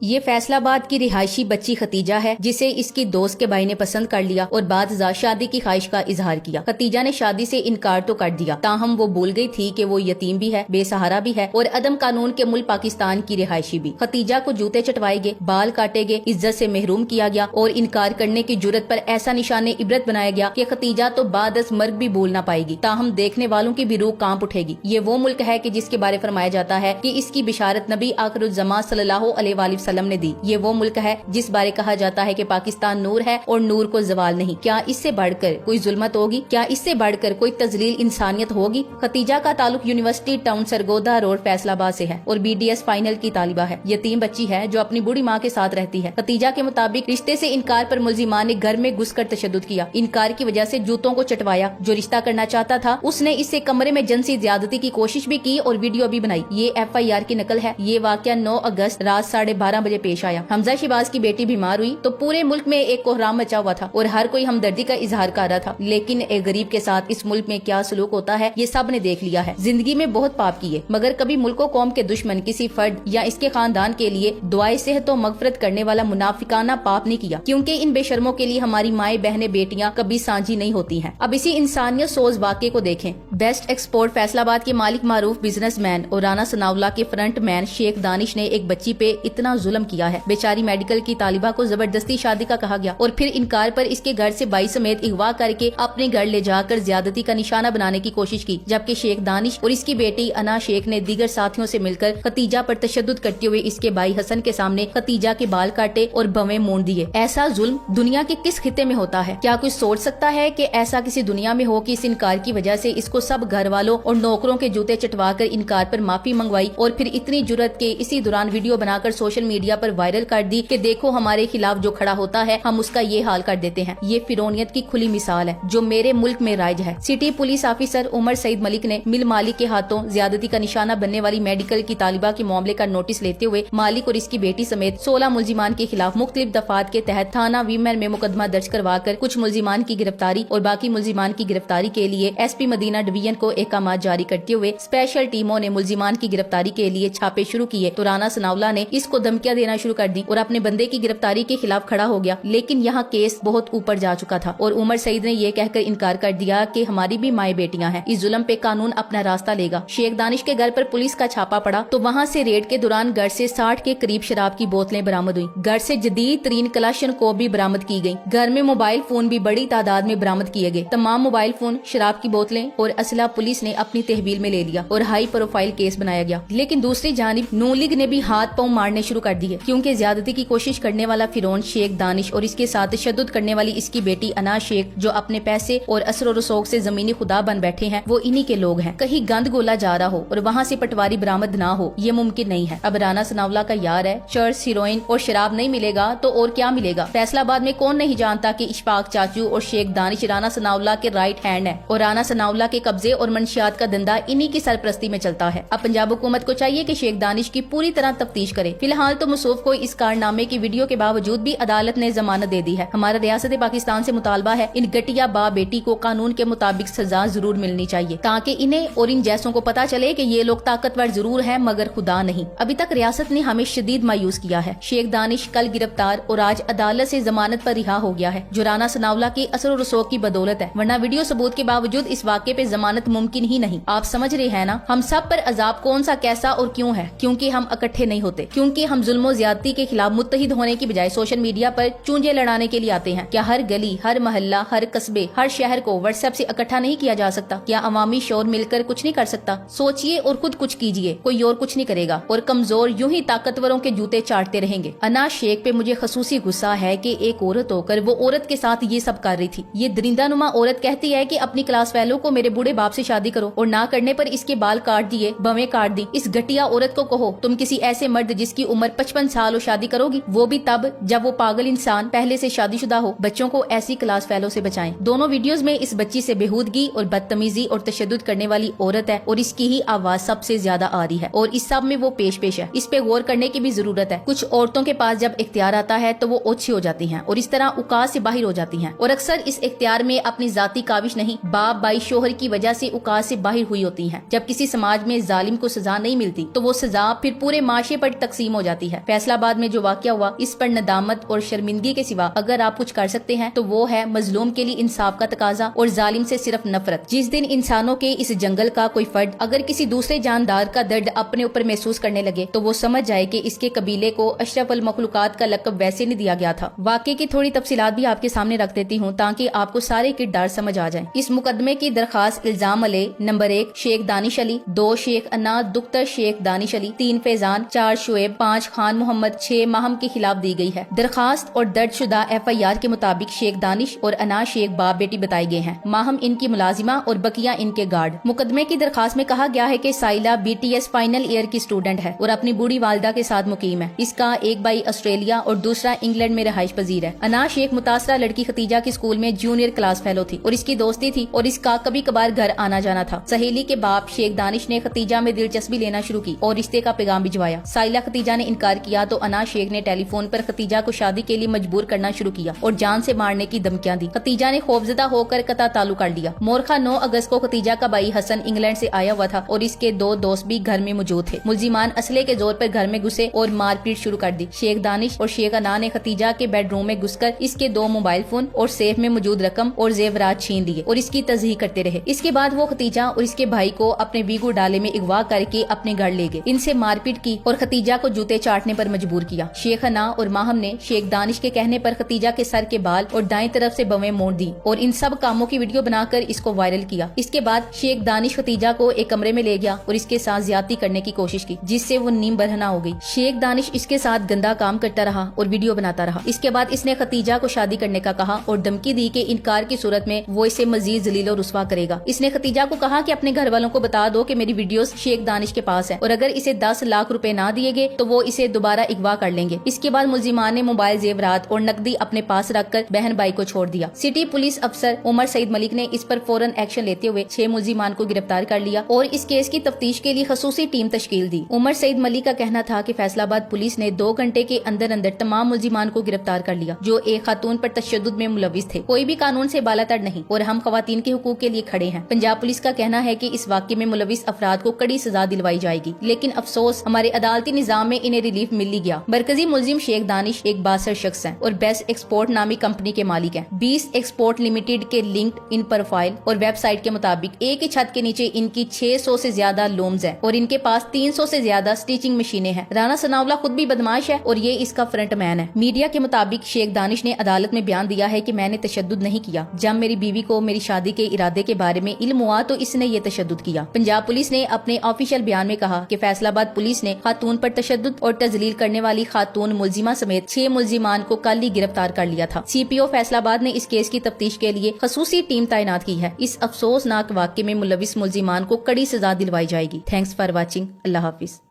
یہ فیصلہ آباد کی رہائشی بچی ختیجہ ہے جسے اس کی دوست کے بھائی نے پسند کر لیا اور بعد ازاں شادی کی خواہش کا اظہار کیا۔ ختیجہ نے شادی سے انکار تو کر دیا، تاہم وہ بھول گئی تھی کہ وہ یتیم بھی ہے، بے سہارا بھی ہے اور عدم قانون کے ملک پاکستان کی رہائشی بھی۔ ختیجہ کو جوتے چٹوائے گئے، بال کاٹے گئے، عزت سے محروم کیا گیا اور انکار کرنے کی جرت پر ایسا نشان عبرت بنایا گیا کہ ختیجہ تو بعد از مرگ بھی بھول نہ پائے گی، تاہم دیکھنے والوں کی بھی روح کانپ اٹھے گی۔ یہ وہ ملک ہے کہ جس کے بارے فرمایا جاتا ہے کہ اس کی بشارت نبی آخر الزمان صلی اللہ علیہ وآلہ وسلم نے دی۔ یہ وہ ملک ہے جس بارے کہا جاتا ہے کہ پاکستان نور ہے اور نور کو زوال نہیں۔ کیا اس سے بڑھ کر کوئی ظلمت ہوگی؟ کیا اس سے بڑھ کر کوئی تذلیل انسانیت ہوگی؟ ختیجہ کا تعلق university town Sargodha road Faisal آباد سے ہے اور BDS فائنل کی طالبہ ہے۔ یتیم بچی ہے جو اپنی بوڑھی ماں کے ساتھ رہتی ہے۔ ختیجہ کے مطابق رشتے سے انکار پر ملزمان نے گھر میں گھس کر تشدد کیا، انکار کی وجہ سے جوتوں کو چٹوایا۔ جو رشتہ کرنا چاہتا تھا اس نے اس سے کمرے میں جنسی زیادتی کی کوشش بھی کی اور ویڈیو بھی بنائی۔ یہ FIR کی نقل ہے۔ یہ واقعہ 9 اگست رات 12:30 بجے پیش آیا۔ حمزہ شہباز کی بیٹی بیمار ہوئی تو پورے ملک میں ایک کوہرام مچا ہوا تھا اور ہر کوئی ہمدردی کا اظہار کر رہا تھا، لیکن ایک غریب کے ساتھ اس ملک میں کیا سلوک ہوتا ہے یہ سب نے دیکھ لیا ہے۔ زندگی میں بہت پاپ کیے مگر کبھی ملک و قوم کے دشمن کسی فرد یا اس کے خاندان کے لیے دعائے صحت و مغفرت کرنے والا منافقانہ پاپ نہیں کیا، کیونکہ ان بے شرموں کے لیے ہماری مائیں بہنیں بیٹیاں کبھی سانجی نہیں ہوتی ہیں۔ اب اسی انسانیت سوز واقعے کو دیکھیں۔ بیسٹ ایکسپورٹ فیصل آباد کے مالک معروف بزنس مین اور رانا ثناءاللہ کے فرنٹ مین شیخ دانش نے ایک بچی پہ اتنا ظلم کیا ہے۔ بیچاری میڈیکل کی طالبہ کو زبردستی شادی کا کہا گیا اور پھر انکار پر اس کے گھر سے بائی سمیت اغوا کر کے اپنے گھر لے جا کر زیادتی کا نشانہ بنانے کی کوشش کی، جبکہ شیخ دانش اور اس کی بیٹی انا شیخ نے دیگر ساتھیوں سے مل کر ختیجہ پر تشدد کرتے ہوئے اس کے بھائی حسن کے سامنے ختیجہ کے بال کاٹے اور بھویں مونڈ دیے۔ ایسا ظلم دنیا کے کس خطے میں ہوتا ہے؟ کیا کوئی سوچ سکتا ہے کہ ایسا کسی دنیا میں ہو کہ اس انکار کی وجہ سے اس کو سب گھر والوں اور نوکروں کے جوتے چٹوا کر انکار پر معافی منگوائی اور پھر اتنی جرت کے اسی دوران ویڈیو بنا کر سوشل میڈیا پر وائرل کر دی کہ دیکھو ہمارے خلاف جو کھڑا ہوتا ہے ہم اس کا یہ حال کر دیتے ہیں۔ یہ فرعونیت کی کھلی مثال ہے جو میرے ملک میں رائج ہے۔ سٹی پولیس آفیسر عمر سعید ملک نے مل مالک کے ہاتھوں زیادتی کا نشانہ بننے والی میڈیکل کی طالبہ کے معاملے کا نوٹس لیتے ہوئے مالک اور اس کی بیٹی سمیت 16 ملزمان کے خلاف مختلف دفعات کے تحت تھانہ ویمن میں مقدمہ درج کروا کر کچھ ملزمان کی گرفتاری اور باقی ملزمان کی گرفتاری کے لیے SP مدینہ ڈویژن کو احکامات جاری کرتے ہوئے اسپیشل ٹیموں نے ملزمان کی گرفتاری کے لیے چھاپے شروع کیے تو رانا ثناءاللہ نے اس کو دھمکیاں دینا شروع کر دی اور اپنے بندے کی گرفتاری کے خلاف کھڑا ہو گیا، لیکن یہاں کیس بہت اوپر جا چکا تھا اور عمر سعید نے یہ کہہ کر انکار کر دیا کہ ہماری بھی مائیں بیٹیاں ہیں، اس ظلم پہ قانون اپنا راستہ لے گا۔ شیخ دانش کے گھر پر پولیس کا چھاپا پڑا تو وہاں سے ریڈ کے دوران گھر سے 60 کے قریب شراب کی بوتلیں برآمد ہوئی۔ گھر سے جدید ترین کلاشن کو بھی برآمد کی گئی۔ گھر میں موبائل فون بھی بڑی تعداد میں برآمد کیے گئے۔ تمام موبائل فون، شراب کی بوتلیں اور اسلحہ پولیس نے اپنی تحویل میں لے لیا اور ہائی پروفائل کیس بنایا گیا۔ لیکن دوسری جانب نون لیگ نے بھی ہاتھ پاؤں مارنے شروع کر دیے، کیونکہ زیادتی کی کوشش کرنے والا فرعون شیخ دانش اور اس کے ساتھ تشدد کرنے والی اس کی بیٹی انا شیخ جو اپنے پیسے اور اثر و رسوخ سے زمینی خدا بن بیٹھے ہیں، وہ انہی کے لوگ ہیں۔ کہیں گند گولا جا رہا ہو اور وہاں سے پٹواری برآمد نہ ہو، یہ ممکن نہیں ہے۔ اب رانا ثناءاللہ کا یار ہے، چرس، ہیروئن اور شراب نہیں ملے گا تو اور کیا ملے گا؟ فیصل آباد میں کون نہیں جانتا کہ اشفاق چاچو اور شیخ دانش رانا ثناءاللہ کے رائٹ ہینڈ ہے اور رانا ثناءاللہ کے قبضے اور منشیات کا دھندا انہی کی سرپرستی میں چلتا ہے۔ اب پنجاب حکومت کو چاہیے کہ شیخ دانش کی پوری طرح تفتیش کرے۔ فی الحال تو موصوف کو اس کارنامے کی ویڈیو کے باوجود بھی عدالت نے ضمانت دے دی ہے۔ ہمارا ریاست پاکستان سے مطالبہ ہے ان گٹیا باپ بیٹی کو قانون کے مطابق سزا ضرور ملنی چاہیے تاکہ انہیں اور ان جیسوں کو پتا چلے کہ یہ لوگ طاقتور ضرور ہیں مگر خدا نہیں۔ ابھی تک ریاست نے ہمیں شدید مایوس کیا ہے۔ شیخ دانش کل گرفتار اور آج عدالت سے ضمانت پر رہا ہو گیا ہے جو رانا ثناءاللہ کی اثر و رسوخ کی بدولت ہے، ورنہ ویڈیو ثبوت کے باوجود اس واقعے پہ ضمانت ممکن ہی نہیں۔ آپ سمجھ رہے ہیں نا ہم سب پر عذاب کون سا، کیسا اور کیوں ہے؟ کیونکہ ہم اکٹھے نہیں ہوتے، کیونکہ ہم ظلم و زیادتی کے خلاف متحد ہونے کی بجائے سوشل میڈیا پر چونجے لڑانے کے لیے آتے ہیں۔ کیا ہر گلی، ہر محلہ، ہر قصبے، ہر شہر کو واٹس ایپ سے اکٹھا نہیں کیا جا سکتا؟ کیا عوامی شور مل کر کچھ نہیں کر سکتا؟ سوچئے اور خود کچھ کیجئے، کوئی اور کچھ نہیں کرے گا اور کمزور یوں ہی طاقتوروں کے جوتے چاٹتے رہیں گے۔ انا شیخ پہ مجھے خصوصی غصہ ہے کہ ایک عورت ہو کر وہ عورت کے ساتھ یہ سب کر رہی تھی۔ یہ درندہ نما عورت کہتی ہے کہ اپنی کلاس فیلو کو میرے بوڑھے باپ سے شادی کرو اور نہ کرنے پر اس کے بال کاٹ دیے، بویں کاٹ دی۔ اس گھٹیا عورت کو کہو تم کسی ایسے مرد جس کی عمر 55 سال ہو شادی کرو گی، وہ بھی تب جب وہ پاگل انسان پہلے سے شادی شدہ ہو۔ بچوں کو ایسی کلاس فیلو سے بچائیں۔ دونوں ویڈیوز میں اس بچی سے بےہودگی اور بدتمیزی اور تشدد کرنے والی عورت ہے اور اس کی ہی آواز سب سے زیادہ آ رہی ہے اور اس سب میں وہ پیش ہے۔ اس پہ غور کرنے کی بھی ضرورت ہے۔ کچھ عورتوں کے پاس جب اختیار آتا ہے تو وہ اوچھی ہو جاتی ہیں اور اس طرح اوقات سے باہر ہو جاتی ہیں اور اکثر اس اختیار میں اپنی ذاتی کاوش نہیں، باپ بھائی شوہر کی وجہ سے اوقات سے باہر ہوئی ہوتی ہیں۔ جب کسی سماج میں ظالم کو سزا نہیں ملتی تو وہ سزا پھر پورے معاشرے پر تقسیم ہو جاتی ہے۔ ہے। فیصلہ آباد میں جو واقعہ ہوا اس پر ندامت اور شرمندگی کے سوا اگر آپ کچھ کر سکتے ہیں تو وہ ہے مظلوم کے لیے انصاف کا تقاضا اور ظالم سے صرف نفرت۔ جس دن انسانوں کے اس جنگل کا کوئی فرد اگر کسی دوسرے جاندار کا درد اپنے اوپر محسوس کرنے لگے تو وہ سمجھ جائے کہ اس کے قبیلے کو اشرف المخلوقات کا لقب ویسے نہیں دیا گیا تھا۔ واقعے کی تھوڑی تفصیلات بھی آپ کے سامنے رکھ دیتی ہوں تاکہ آپ کو سارے کردار سمجھ آ جائیں۔ اس مقدمے کی درخواست الزام علیہ نمبر 1 شیخ دانش علی، 2 شیخ انا دختر شیخ دانش علی، 3 فیضان، 4 شعیب، 5 خان محمد، 6 ماہم کے خلاف دی گئی ہے۔ درخواست اور درج شدہ FIR کے مطابق شیخ دانش اور انا شیخ باپ بیٹی بتائی گئے ہیں۔ ماہم ان کی ملازمہ اور بقیہ ان کے گارڈ۔ مقدمے کی درخواست میں کہا گیا ہے کہ سائلہ BTS فائنل ایئر کی اسٹوڈنٹ ہے اور اپنی بوڑھی والدہ کے ساتھ مقیم ہے۔ اس کا ایک بھائی آسٹریلیا اور دوسرا انگلینڈ میں رہائش پذیر ہے۔ انا شیخ متاثرہ لڑکی ختیجہ کی اسکول میں جونیئر کلاس فیلو تھی اور اس کی دوستی تھی اور اس کا کبھی کبھار گھر آنا جانا تھا۔ سہیلی کے باپ شیخ دانش نے ختیجہ میں دلچسپی لینا شروع کی اور رشتے کا پیغام بھجوایا۔ سائلہ ختیجہ نے انکار کیا تو انا شیخ نے ٹیلی فون پر ختیجہ کو شادی کے لیے مجبور کرنا شروع کیا اور جان سے مارنے کی دھمکیاں دی۔ ختیجہ نے خوفزدہ ہو کر قطع تعلق کر لیا۔ مورخہ 9 اگست کو ختیجہ کا بھائی حسن انگلینڈ سے آیا ہوا تھا اور اس کے 2 دوست بھی گھر میں موجود تھے۔ ملزمان اسلحے کے زور پر گھر میں گھسے اور مار پیٹ شروع کر دی۔ شیخ دانش اور شیخ انا نے ختیجہ کے بیڈ روم میں گھس کر اس کے 2 موبائل فون اور سیف میں موجود رقم اور زیورات چھین لیے اور اس کی تذیح کرتے رہے۔ اس کے بعد وہ ختیجہ اور اس کے بھائی کو اپنے ویگو ڈالے میں اغوا کر کے اپنے گھر لے گئے، ان سے مار پیٹ کی اور ختیجہ کو جوتے چاٹنے پر مجبور کیا۔ شیخ انا اور ماہم نے شیخ دانش کے کہنے پر ختیجہ کے سر کے بال اور دائیں طرف سے بویں موڑ دی اور ان سب کاموں کی ویڈیو بنا کر اس کو وائرل کیا۔ اس کے بعد شیخ دانش ختیجہ کو ایک کمرے میں لے گیا اور اس کے ساتھ زیادتی کرنے کی کوشش کی جس سے وہ نیم برہنہ ہو گئی۔ شیخ دانش اس کے ساتھ گندا کام کرتا رہا اور ویڈیو بناتا رہا۔ اس کے بعد اس نے ختیجہ کو شادی کرنے کا کہا اور دھمکی دی کہ انکار کی صورت میں وہ اسے مزید ذلیل و رسوا کرے گا۔ اس نے ختیجہ کو کہا کہ اپنے گھر والوں کو بتا دو کہ میری ویڈیوز شیخ دانش کے پاس ہیں اور اگر اسے 10 لاکھ روپے نہ دیے گئے تو وہ اسے دوبارہ اغوا کر لیں گے۔ اس کے بعد ملزمان نے موبائل زیورات اور نقدی اپنے پاس رکھ کر بہن بھائی کو چھوڑ دیا۔ سٹی پولیس افسر عمر سعید ملک نے اس پر فوراً ایکشن لیتے ہوئے 6 ملزمان کو گرفتار کر لیا اور اس کیس کی تفتیش کے لیے خصوصی ٹیم تشکیل دی۔ عمر سعید ملک کا کہنا تھا کہ فیصلہ آباد پولیس نے 2 گھنٹے کے اندر تمام ملزمان کو گرفتار کر لیا جو ایک خاتون پر تشدد میں ملوث تھے۔ کوئی بھی قانون سے بالاتر نہیں اور ہم خواتین کے حقوق کے لیے کھڑے ہیں۔ پنجاب پولیس کا کہنا ہے کہ اس واقعے میں ملوث افراد کو کڑی سزا دلوائی جائے گی، لیکن افسوس ہمارے عدالتی نظام میں انہیں ریلیف مل ہی گیا۔ مرکزی ملزم شیخ دانش ایک بااثر شخص ہیں اور بیسٹ ایکسپورٹ نامی کمپنی کے مالک ہیں۔ 20 ایکسپورٹ لمیٹڈ کے لنکڈ ان پروفائل اور ویب سائٹ کے مطابق ایک ہی چھت کے نیچے ان کی 600 سے زیادہ لومز ہیں اور ان کے پاس 300 سے زیادہ سٹیچنگ مشینیں ہیں۔ رانا ثناءاللہ خود بھی بدماش ہے اور یہ اس کا فرنٹ مین ہے۔ میڈیا کے مطابق شیخ دانش نے عدالت میں بیان دیا ہے کہ میں نے تشدد نہیں کیا۔ جب میری بیوی کو میری شادی کے ارادے کے بارے میں علم ہوا تو اس نے یہ تشدد کیا۔ پنجاب پولیس نے اپنے آفیشیل بیان میں کہا کہ فیصلہ آباد پولیس نے خاتون پر تشدد اور تذلیل کرنے والی خاتون ملزمہ سمیت 6 ملزمان کو کل ہی گرفتار کر لیا تھا۔ CPO فیصلہ آباد نے اس کیس کی تفتیش کے لیے خصوصی ٹیم تعینات کی ہے۔ اس افسوسناک واقعے میں ملوث ملزمان کو کڑی سزا دلوائی جائے گی۔ Thanks for watching. اللہ حافظ۔